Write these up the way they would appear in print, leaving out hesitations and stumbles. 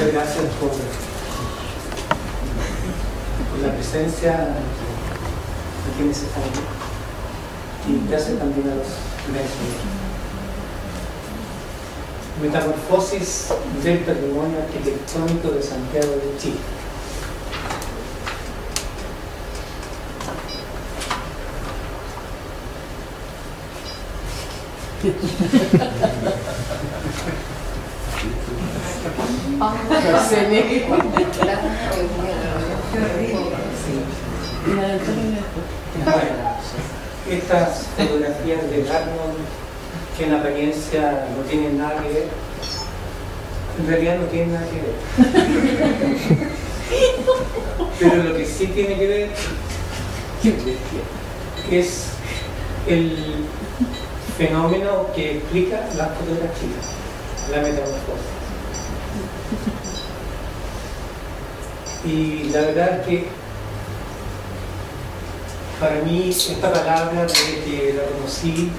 Muchas gracias por la presencia de quienes están aquí. Y gracias también a los maestros. Metamorfosis del patrimonio arquitectónico de Santiago de Chile. Estas fotografías de Arnold, que en apariencia no tienen nada que ver, en realidad no tienen nada que ver. Pero lo que sí tiene que ver es el fenómeno que explica la fotografía, la metamorfosis. Y la verdad es que para mí esta palabra, desde que la conocí,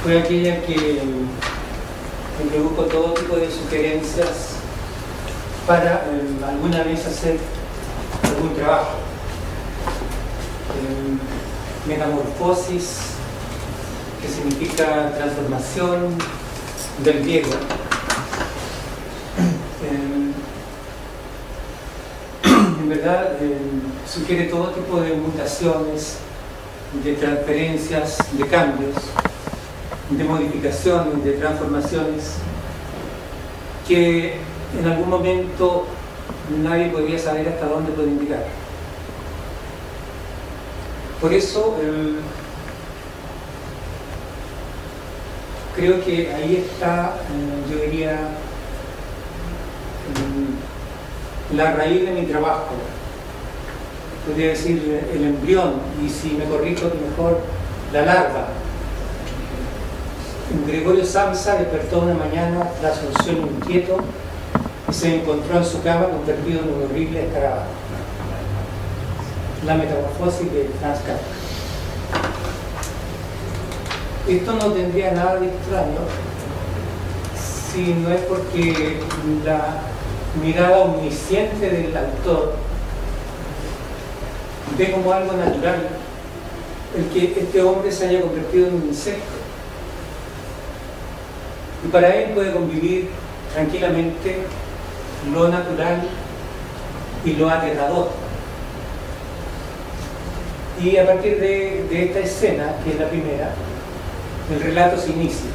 fue aquella que me produjo todo tipo de sugerencias para alguna vez hacer algún trabajo. Metamorfosis, que significa transformación del griego. En verdad sugiere todo tipo de mutaciones, de transferencias, de cambios, de modificaciones, de transformaciones que en algún momento nadie podría saber hasta dónde puede indicar. Por eso creo que ahí está, yo diría, la raíz de mi trabajo, podría decir el embrión, y si me corrijo mejor, la larva. Gregorio Samsa despertó una mañana tras un sueño inquieto y se encontró en su cama convertido en un horrible escarabajo. La metamorfosis de Franz Kafka. Esto no tendría nada de extraño si no es porque la mirada omnisciente del autor ve como algo natural el que este hombre se haya convertido en un insecto, y para él puede convivir tranquilamente lo natural y lo aterrador. Y a partir de esta escena, que es la primera, el relato se inicia.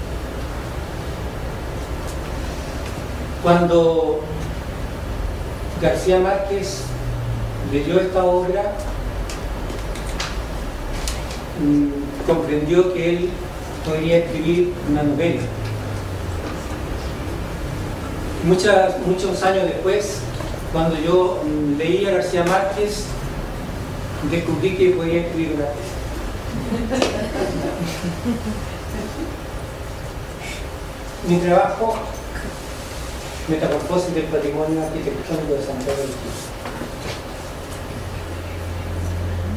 Cuando García Márquez leyó esta obra, comprendió que él podría escribir una novela. Muchos años después, cuando yo leía a García Márquez, descubrí que podía escribir una novela. Mi trabajo, Metamorfosis del patrimonio arquitectónico de Santiago de Chile.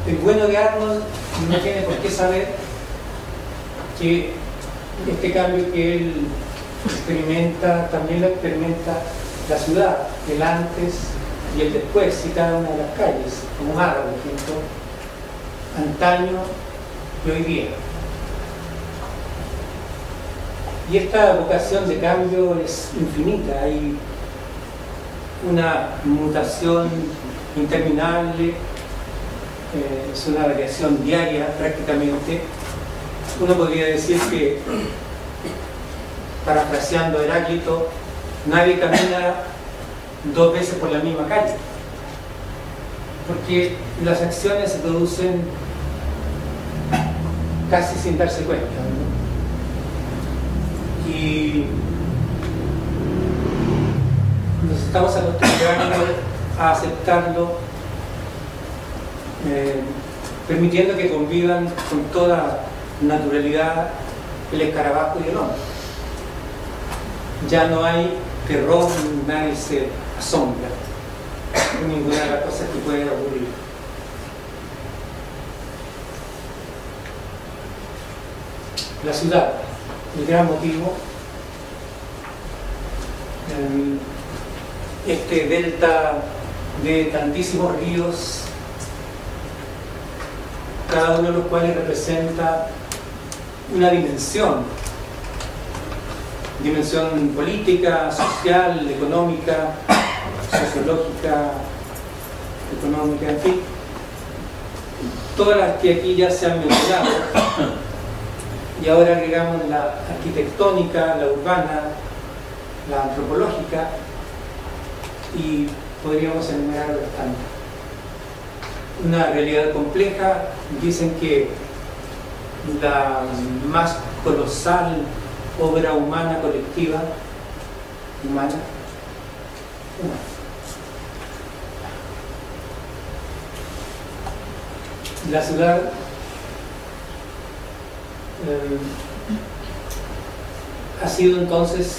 El bueno de Arnold no tiene por qué saber que este cambio que él experimenta, también lo experimenta la ciudad, el antes y el después, y cada una de las calles, como Mara, por ejemplo, antaño y hoy día. Y esta vocación de cambio es infinita, hay una mutación interminable, es una variación diaria prácticamente. Uno podría decir que, parafraseando a Heráclito, nadie camina dos veces por la misma calle, porque las acciones se producen casi sin darse cuenta, ¿no? Y nos estamos acostumbrando a aceptarlo, permitiendo que convivan con toda naturalidad el escarabajo y el hombre. Ya no hay terror, nadie se asombra con ninguna de las cosas que pueden ocurrir. La ciudad, el gran motivo, este delta de tantísimos ríos, cada uno de los cuales representa una dimensión política, social, económica, sociológica, económica, en fin, todas las que aquí ya se han mencionado, y ahora agregamos la arquitectónica, la urbana, la antropológica, y podríamos enumerar bastante. Una realidad compleja. Dicen que la más colosal obra humana colectiva, humana. La ciudad ha sido entonces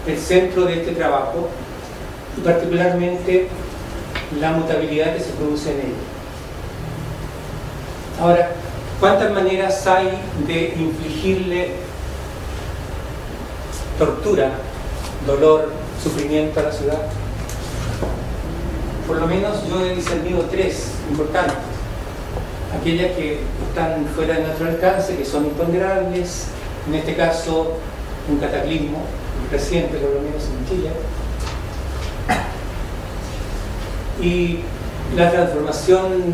el centro de este trabajo, y particularmente la mutabilidad que se produce en ella. Ahora, ¿cuántas maneras hay de infligirle tortura, dolor, sufrimiento a la ciudad? Por lo menos yo he discernido tres importantes. Aquellas que están fuera de nuestro alcance, que son imponderables, en este caso un cataclismo reciente, por lo menos en Chile, y la transformación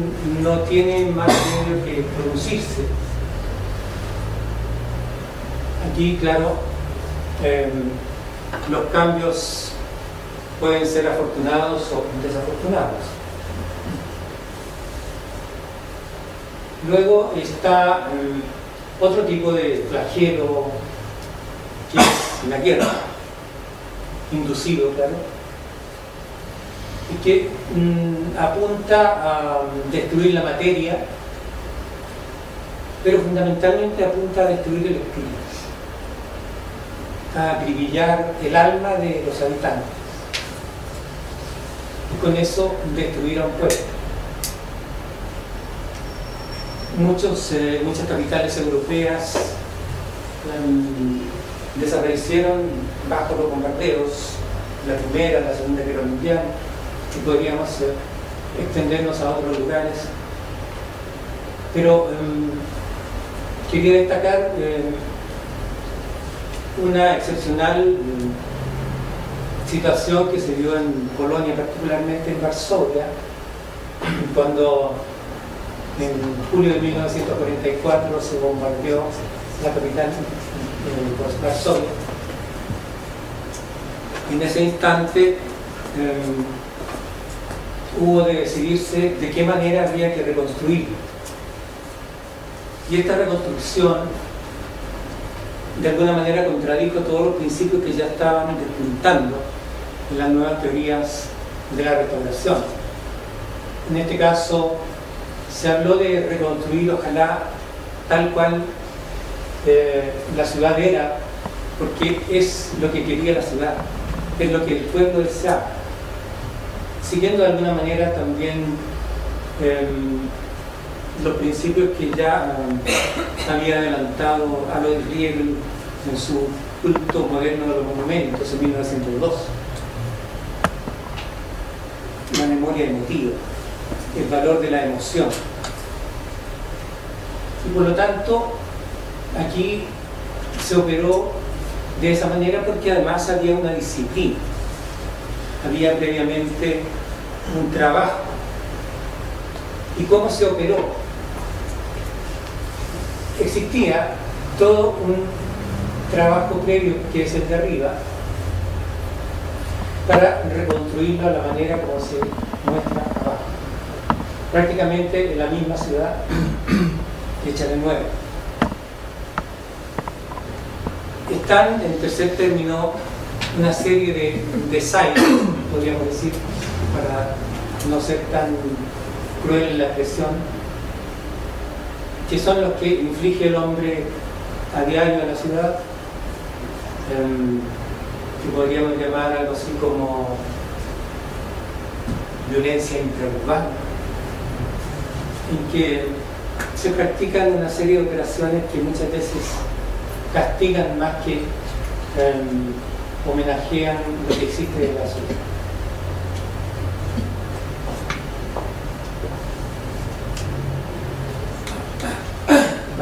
no tiene más medio que producirse. Aquí, claro, los cambios pueden ser afortunados o desafortunados. Luego está otro tipo de flagelo, que es la guerra, inducido, claro, y que apunta a destruir la materia, pero fundamentalmente apunta a destruir el espíritu, a acribillar el alma de los habitantes, y con eso destruir a un pueblo. Muchas capitales europeas desaparecieron bajo los bombardeos, la Primera, la Segunda Guerra Mundial, y podríamos extendernos a otros lugares. Pero quería destacar una excepcional situación que se dio en Polonia, particularmente en Varsovia, cuando en julio de 1944 se bombardeó la capital, Varsovia. En ese instante hubo de decidirse de qué manera había que reconstruir. Y esta reconstrucción de alguna manera contradijo todos los principios que ya estaban despuntando en las nuevas teorías de la restauración. En este caso se habló de reconstruir, ojalá, tal cual la ciudad era, porque es lo que quería la ciudad, es lo que el pueblo deseaba, siguiendo de alguna manera también los principios que ya había adelantado Alois Riegel en su culto moderno de los monumentos en 1902. La memoria emotiva, el valor de la emoción. Y por lo tanto, aquí se operó de esa manera porque además había una disciplina, había previamente un trabajo. ¿Y cómo se operó? Existía todo un trabajo previo, que es el de arriba, para reconstruirlo a la manera como se muestra abajo. Prácticamente en la misma ciudad, hecha de nuevo. Están, en tercer término, una serie de designs, podríamos decir, para no ser tan cruel en la expresión, que son los que inflige el hombre a diario a la ciudad, que podríamos llamar algo así como violencia intraurbana, en que se practican una serie de operaciones que muchas veces castigan más que homenajean lo que existe en la ciudad.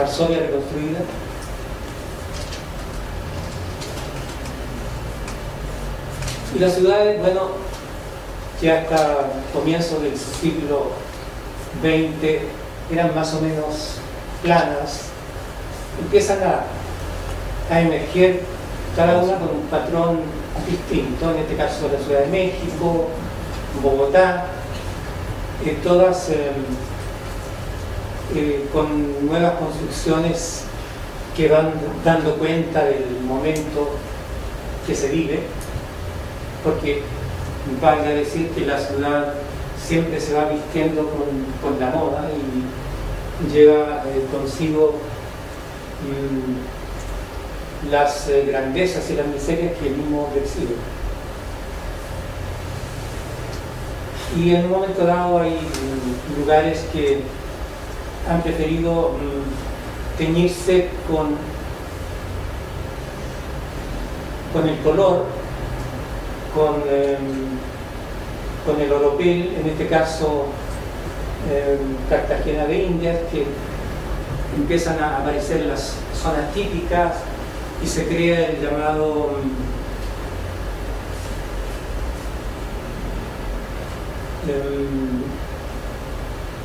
Varsovia reconstruida. Y las ciudades, bueno, ya hasta comienzos del siglo XX eran más o menos planas, empiezan a emerger cada una con un patrón distinto, en este caso la Ciudad de México, Bogotá, todas con nuevas construcciones que van dando cuenta del momento que se vive, porque vale a decir que la ciudad siempre se va vistiendo con la moda y lleva consigo las grandezas y las miserias que el mismo recibe. Y en un momento dado hay lugares que han preferido teñirse con el color, con el oropel, en este caso Cartagena de Indias, que empiezan a aparecer las zonas típicas y se crea el llamado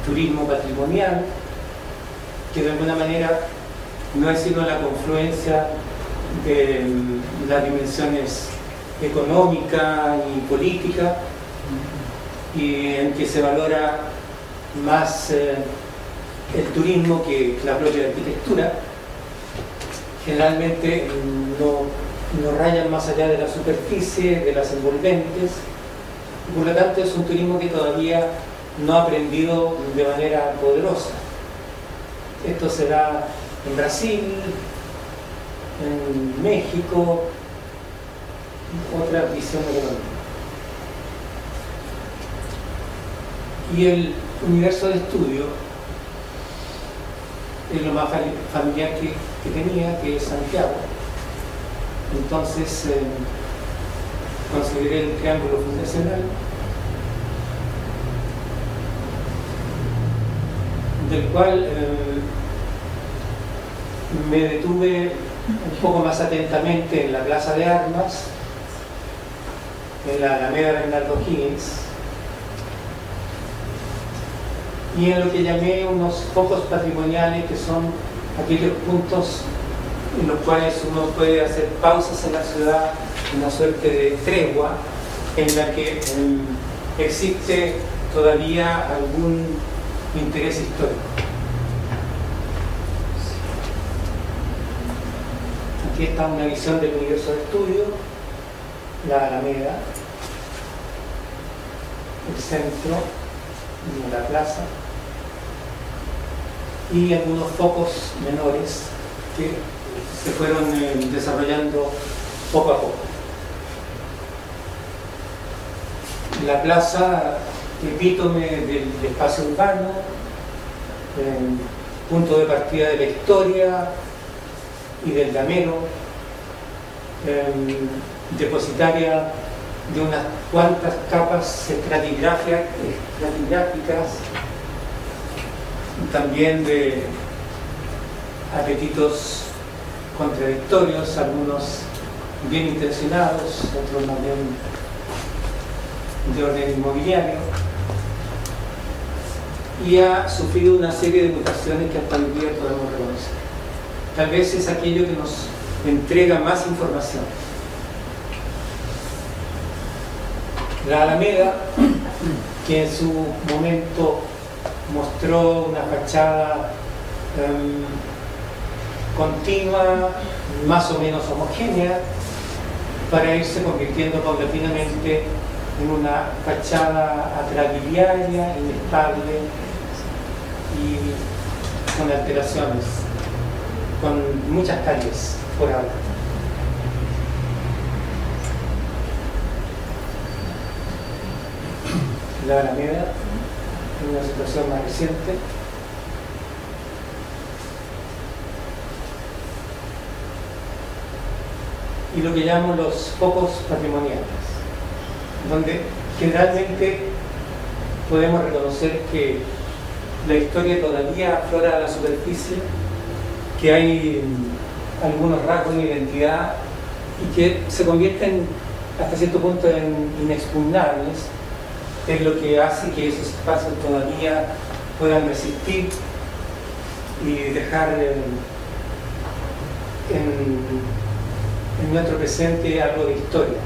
turismo patrimonial, que de alguna manera no es sino la confluencia de las dimensiones económica y política, y en que se valora más el turismo que la propia arquitectura. Generalmente no rayan más allá de la superficie, de las envolventes, y por lo tanto es un turismo que todavía no ha aprendido de manera poderosa. Esto se da en Brasil, en México, otra visión económica. Y el universo de estudio es lo más familiar que tenía, que es Santiago. Entonces consideré el triángulo fundacional, del cual me detuve un poco más atentamente en la Plaza de Armas, en la Alameda Bernardo Higgins, y en lo que llamé unos focos patrimoniales, que son aquellos puntos en los cuales uno puede hacer pausas en la ciudad, una suerte de tregua en la que existe todavía algún interés histórico. Aquí está una visión del universo de estudio, la Alameda, el centro, la plaza, y algunos focos menores que se fueron desarrollando poco a poco. La plaza, epítome del espacio urbano, punto de partida de la historia y del damero, depositaria de unas cuantas capas estratigráficas, también de apetitos contradictorios, algunos bien intencionados, otros más bien de orden inmobiliario, y ha sufrido una serie de mutaciones que hasta hoy día podemos reconocer. Tal vez es aquello que nos entrega más información. La Alameda, que en su momento mostró una fachada continua, más o menos homogénea, para irse convirtiendo paulatinamente en una fachada atrabiliaria, inestable y con alteraciones, con muchas calles por ahora. La Alameda, en una situación más reciente, y lo que llamo los focos patrimoniales, donde generalmente podemos reconocer que la historia todavía aflora a la superficie que hay algunos rasgos de identidad y que se convierten hasta cierto punto en inexpugnables, es lo que hace que esos espacios todavía puedan resistir y dejar en nuestro presente algo de historia.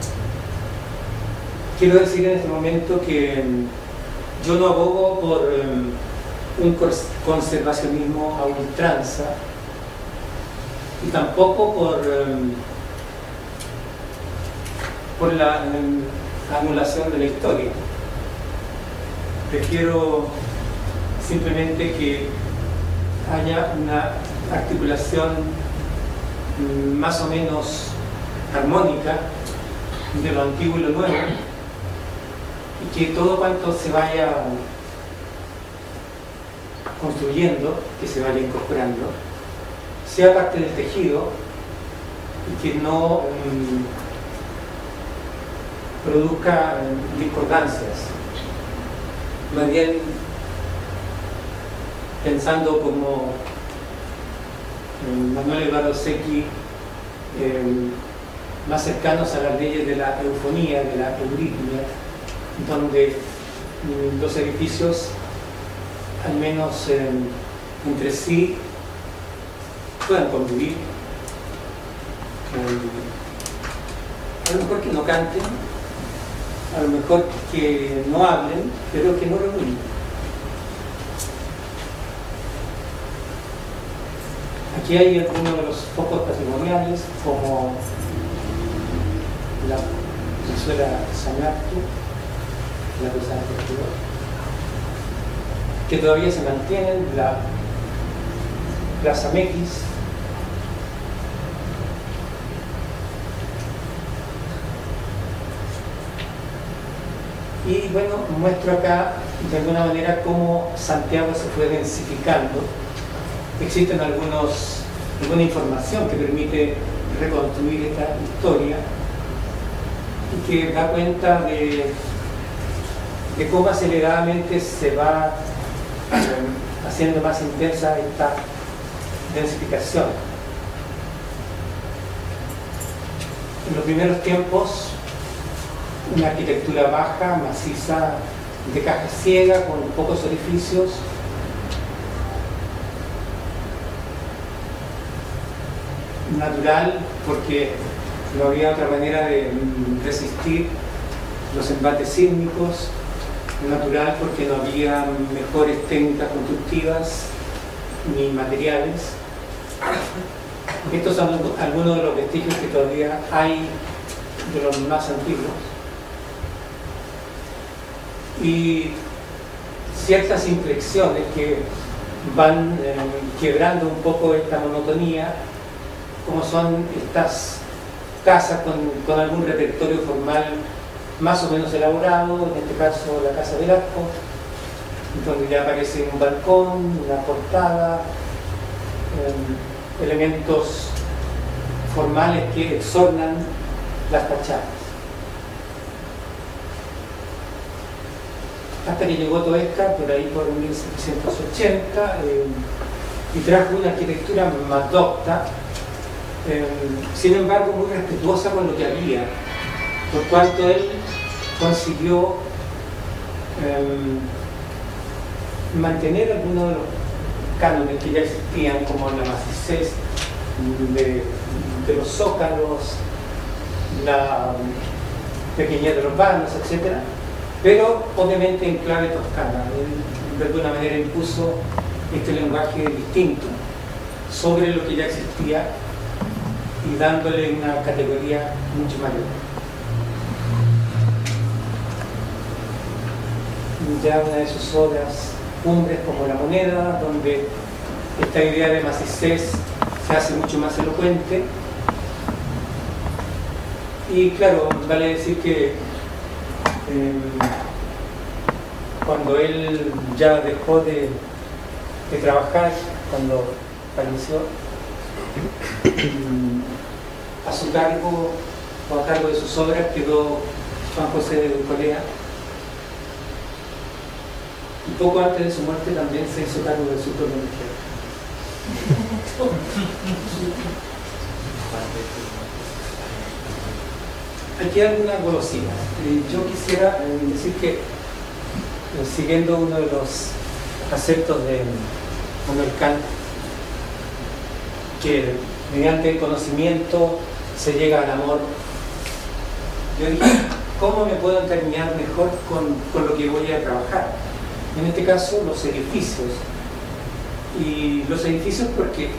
Quiero decir en este momento que yo no abogo por un conservacionismo a ultranza y tampoco por la anulación de la historia. Prefiero simplemente que haya una articulación más o menos armónica de lo antiguo y lo nuevo, y que todo cuanto se vaya construyendo, que se vaya incorporando, sea parte del tejido y que no produzca discordancias. Más bien pensando como Manuel Eduardo Secchi, más cercanos a las leyes de la eufonía, de la euritmia, donde los edificios, al menos entre sí, puedan convivir. A lo mejor que no canten, a lo mejor que no hablen, pero que no reúnen. Aquí hay algunos de los focos patrimoniales, como la plazuela San Artur, la plaza de Portugal, que todavía se mantienen, la plaza Mequis, y bueno, muestro acá de alguna manera cómo Santiago se fue densificando. Existen alguna información que permite reconstruir esta historia y que da cuenta de cómo aceleradamente se va haciendo más intensa esta densificación. En los primeros tiempos, una arquitectura baja, maciza, de caja ciega, con pocos orificios, natural, porque no había otra manera de resistir los embates sísmicos, natural porque no había mejores técnicas constructivas ni materiales. Estos son algunos de los vestigios que todavía hay de los más antiguos, y ciertas inflexiones que van quebrando un poco esta monotonía, como son estas casas con algún repertorio formal más o menos elaborado, en este caso la Casa Velasco, donde ya aparece un balcón, una portada, elementos formales que exornan las fachadas. Hasta que llegó Toesca, por ahí por 1780, y trajo una arquitectura más docta, sin embargo muy respetuosa con lo que había, por cuanto él consiguió mantener algunos de los cánones que ya existían, como la macicez de los zócalos, la pequeñez de los vanos, etc., pero obviamente en clave toscana. Él de alguna manera impuso este lenguaje distinto sobre lo que ya existía y dándole una categoría mucho mayor. Ya una de sus obras cumbres, como La Moneda, donde esta idea de macicez se hace mucho más elocuente. Y claro, vale decir que cuando él ya dejó de trabajar, cuando falleció, a su cargo o a cargo de sus obras quedó Juan José de Colea, y poco antes de su muerte también se hizo cargo de su propio mujer. Aquí hay alguna golosina. Yo quisiera decir que, siguiendo uno de los aceptos de Immanuel Kant, que mediante el conocimiento se llega al amor, yo dije, ¿cómo me puedo encariñar mejor con lo que voy a trabajar? En este caso, los edificios. Y los edificios porque,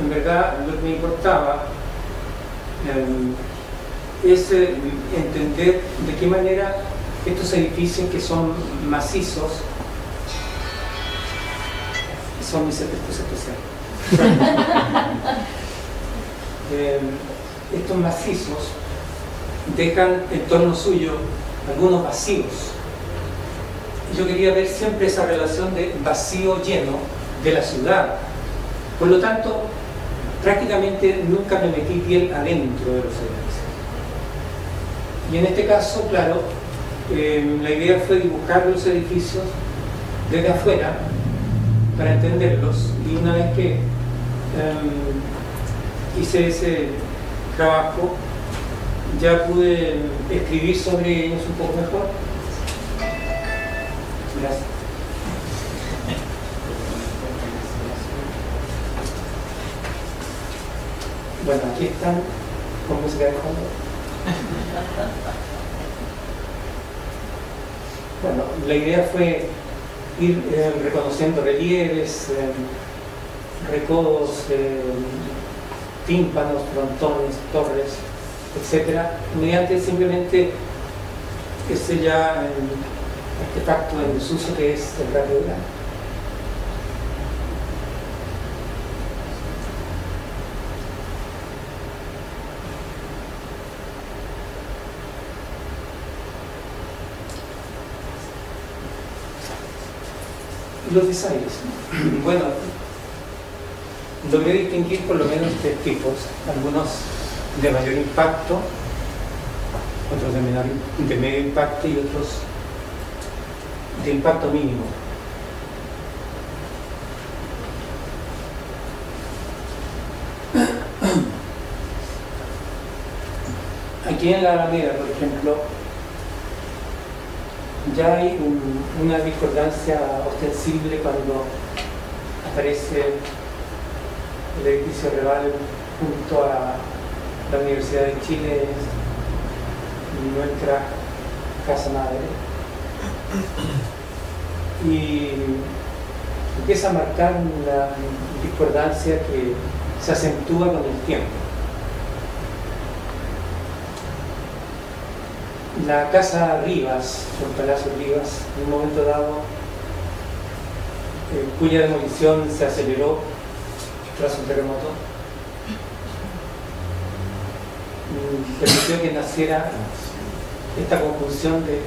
en verdad, lo que me importaba es entender de qué manera estos edificios que son macizos, son mis efectos especiales, estos macizos dejan en torno suyo algunos vacíos. Y yo quería ver siempre esa relación de vacío-lleno de la ciudad. Por lo tanto, prácticamente nunca me metí bien adentro de los edificios. Y en este caso, claro, la idea fue dibujar los edificios desde afuera para entenderlos, y una vez que hice ese trabajo ya pude escribir sobre ellos un poco mejor. Gracias. Bueno, aquí están con música de fondo. Bueno, la idea fue ir reconociendo relieves, recodos, tímpanos, frontones, torres, etcétera, mediante simplemente ese ya artefacto en desuso que es el catedral. Los designs. Bueno, logré distinguir por lo menos tres tipos, algunos de mayor impacto, otros de medio impacto y otros de impacto mínimo. Aquí en la Alameda, por ejemplo, ya hay una discordancia ostensible cuando aparece el edificio Reval junto a la Universidad de Chile, nuestra casa madre, y empieza a marcar una discordancia que se acentúa con el tiempo. La casa Rivas, el Palacio Rivas, en un momento dado, cuya demolición se aceleró tras un terremoto, permitió que naciera esta conjunción de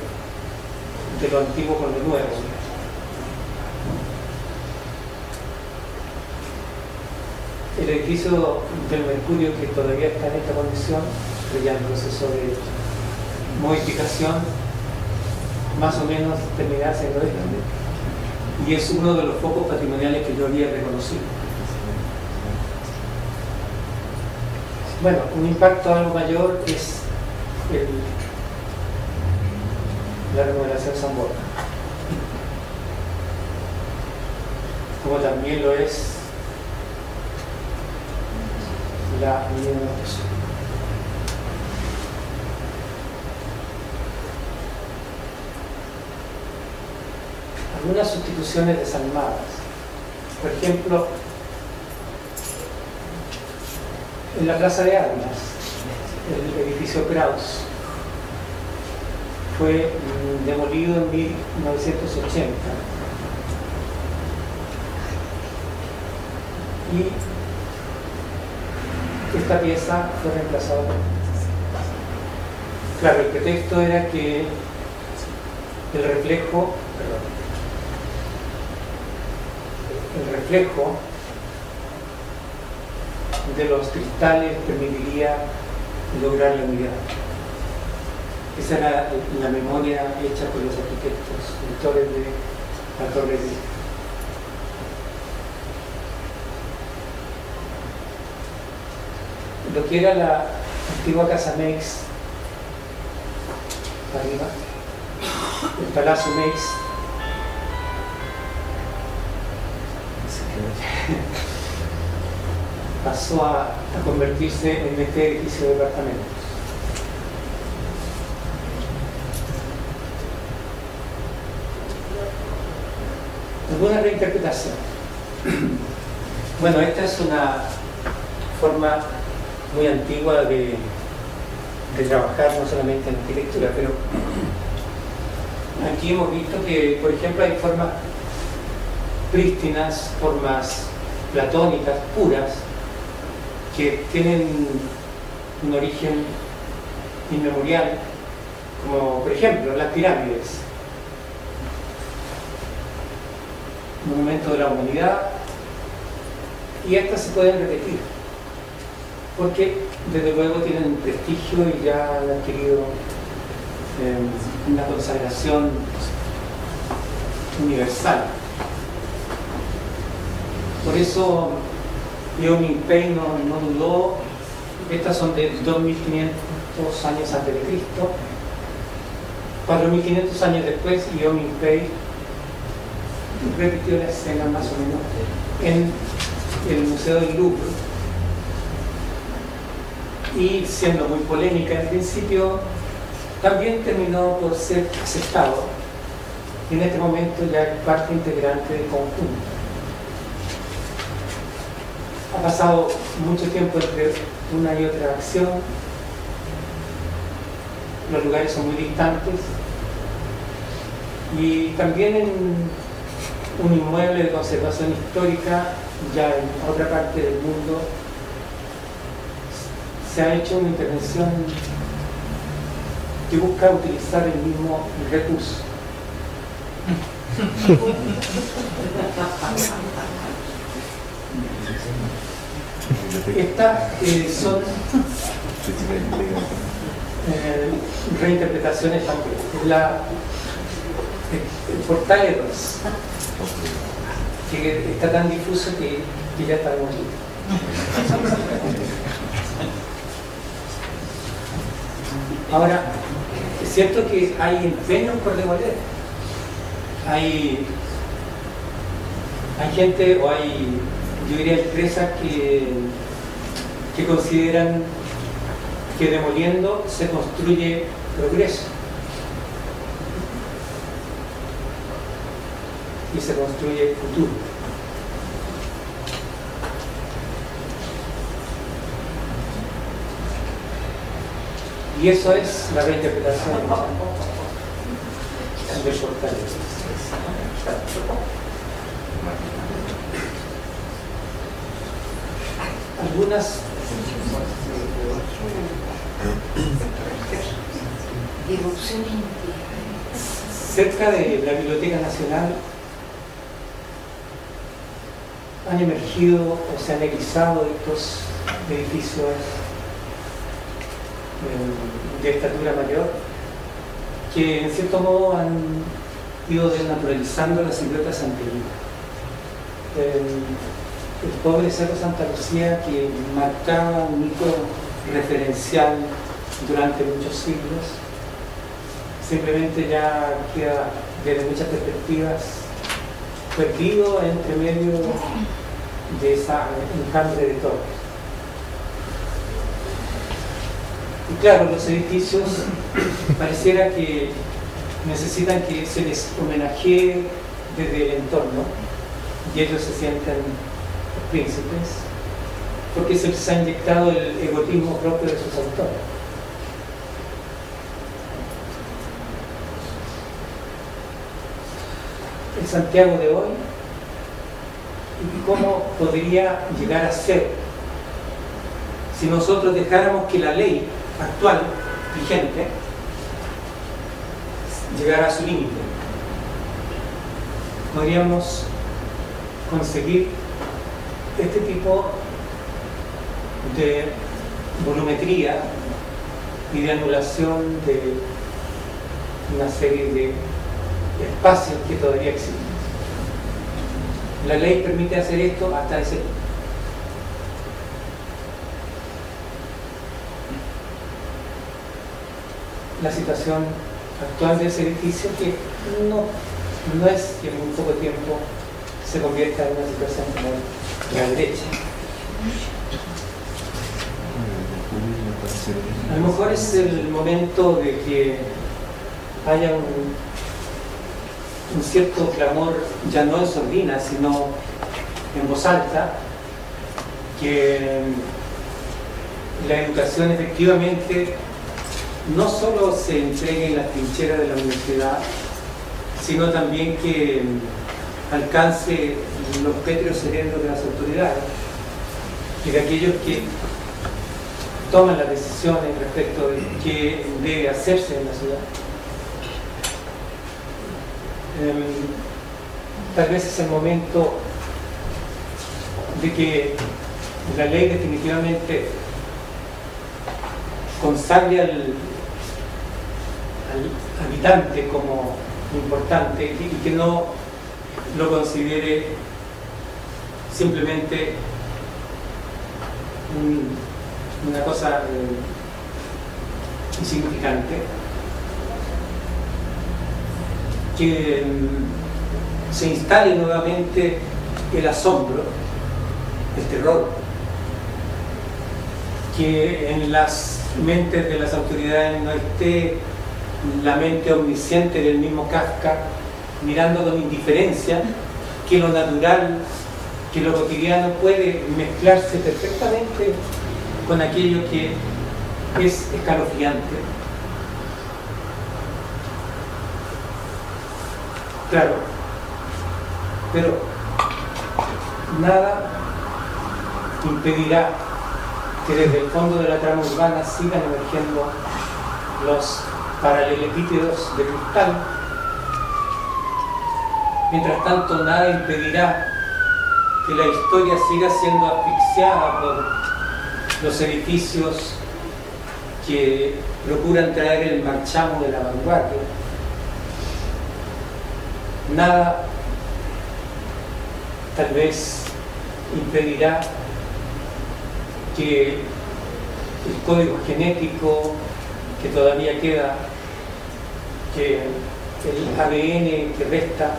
lo antiguo con lo nuevo. El edificio del Mercurio, que todavía está en esta condición, pero ya en proceso de modificación, más o menos terminará siendo este, y es uno de los focos patrimoniales que yo había reconocido. Bueno, un impacto algo mayor es la remodelación San Borja, como también lo es la Avenida de los Jesús. Algunas sustituciones desalmadas. Por ejemplo, en la Plaza de Armas, el edificio Kraus fue demolido en 1980 y esta pieza fue reemplazada por... Claro, el pretexto era que el reflejo de los cristales permitiría lograr la unidad. Esa era la memoria hecha por los arquitectos, autores de la Torre de... lo que era la antigua Casa Meix, arriba, el Palacio Meix, pasó a convertirse en este edificio de departamentos. ¿Alguna reinterpretación? Bueno, esta es una forma muy antigua de trabajar no solamente en arquitectura, pero aquí hemos visto que, por ejemplo, hay formas prístinas, formas platónicas, puras, que tienen un origen inmemorial, como por ejemplo las pirámides, monumento de la humanidad, y estas se pueden repetir porque desde luego tienen un prestigio y ya han adquirido una consagración universal. Por eso Liu Mingpei no dudó. Estas son de 2500 años antes de Cristo. 4500 años después, Liu Mingpei repitió la escena más o menos en el Museo del Louvre, y siendo muy polémica en principio, también terminó por ser aceptado, y en este momento ya es parte integrante del conjunto. Ha pasado mucho tiempo entre una y otra acción, los lugares son muy distantes, y también en un inmueble de conservación histórica, ya en otra parte del mundo, se ha hecho una intervención que busca utilizar el mismo recurso. Estas son reinterpretaciones también. El portal Eros, que está tan difuso que ya está demolido. Ahora, es cierto que hay empeños por demoler. Hay gente, o hay, yo diría, empresas que consideran que demoliendo se construye progreso y se construye futuro. Y eso es la reinterpretación del portal. Algunas cerca de la Biblioteca Nacional han emergido o se han erizado estos edificios de estatura mayor que en cierto modo han ido desnaturalizando las siluetas anteriores. El pobre Cerro Santa Lucía, que marcaba un hito referencial durante muchos siglos, simplemente ya queda desde muchas perspectivas perdido entre medio de esa enjambre de torres. Y claro, los edificios pareciera que necesitan que se les homenajee desde el entorno y ellos se sienten príncipes porque se les ha inyectado el egotismo propio de sus autores. El Santiago de hoy, y cómo podría llegar a ser si nosotros dejáramos que la ley actual, vigente, llegara a su límite. Podríamos conseguir este tipo de volumetría y de anulación de una serie de espacios que todavía existen. La ley permite hacer esto hasta ese punto. la situación actual de ese edificio, que no es que en muy poco tiempo se convierta en una situación como la derecha. A lo mejor es el momento de que haya un cierto clamor, ya no en sordina, sino en voz alta, que la educación efectivamente no solo se entregue en la trinchera de la universidad, sino también que alcance los pétreos cerebros de las autoridades y de aquellos que toman las decisiones respecto de qué debe hacerse en la ciudad. Tal vez es el momento de que la ley definitivamente consagre al habitante como importante y que no lo considere simplemente una cosa insignificante, que se instale nuevamente el asombro, el terror, que en las mentes de las autoridades no esté la mente omnisciente del mismo Kafka mirando con indiferencia que lo natural, que lo cotidiano puede mezclarse perfectamente con aquello que es escalofriante. Claro, pero nada impedirá que desde el fondo de la trama urbana sigan emergiendo los paralelepípedos de cristal. Mientras tanto, nada impedirá que la historia siga siendo asfixiada por los edificios que procuran traer el marchamo de la vanguardia. Nada, tal vez, impedirá que el código genético que todavía queda, que el ADN que resta,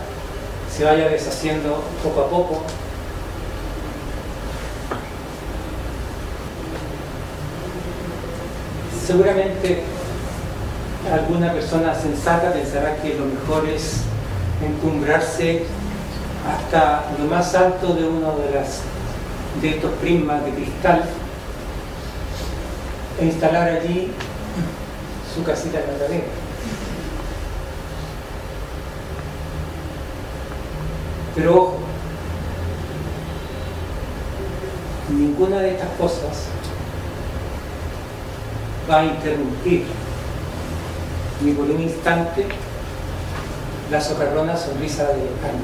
se vaya deshaciendo poco a poco. Seguramente alguna persona sensata pensará que lo mejor es encumbrarse hasta lo más alto de uno de estos prismas de cristal e instalar allí su casita en la cadena. Pero ojo, ninguna de estas cosas va a interrumpir ni por un instante la socarrona sonrisa de Carmen.